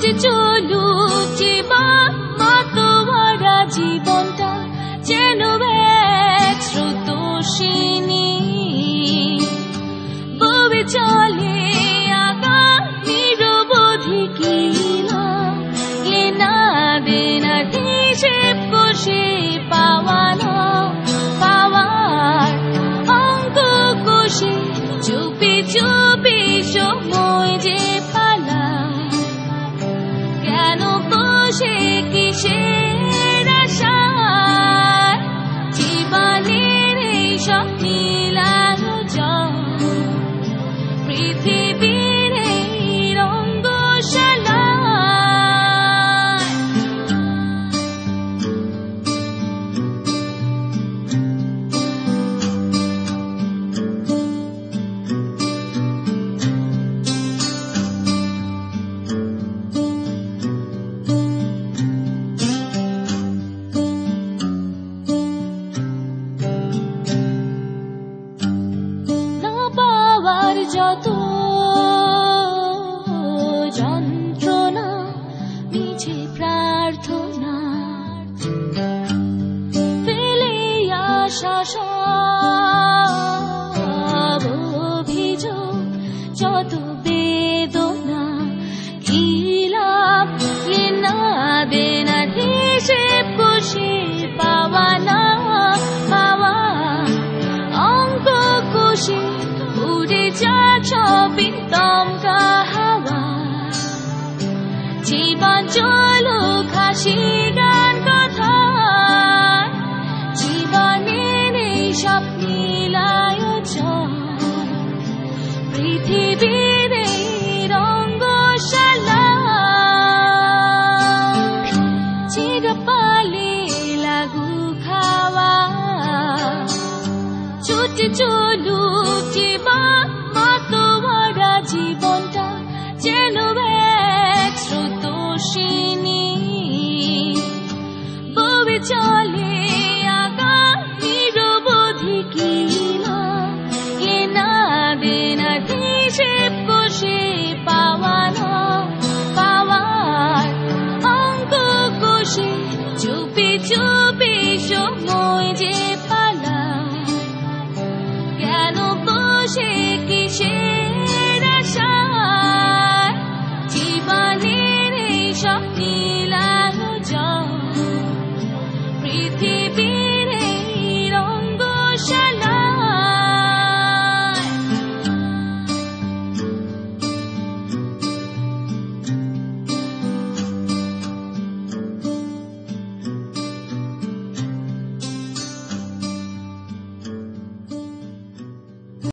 ছুটে চলুক জীবন মাতোয়ারা জীবনটা যেন এক স্রোতস্বিনী বয়ে চলে আগা নিরবধি কিনা লেনা দেনার হিসেব কষে পাওয়ার অঙ্ক কষে চুপি চুপি সময় যে পালায় কেন কষে কিসের আশায় জীবনের এই সব নীলায়োজন পৃথিবীর এই রঙ্গশালায় যত যন্ত্রণা মিছে প্রার্থনা ফেলে আসা সব অভিযোগ যত বেদনা কি লাভ লেনা দেনার হিসেব কষে পাওয়া অঙ্ক কষে উড়ে যাচ্ছে দমকা হাওয়া জীবন চলুক হাসি গান কথা জীবনের এই সব নীলায়োজন পৃথিবীর এই রঙ্গশালা চিরপালে লাগু খাওয়া ছুটে চলুক জীবন মাতোয়ারা জীবনটা যেন এক স্রোতস্বিনী বয়ে চলে আগা নিরবধি কিনা লেনা দেনার হিসেব কষে পাওয়ার অঙ্ক কষে চুপি চুপি সময় যে পালায় কেন বসে কিসে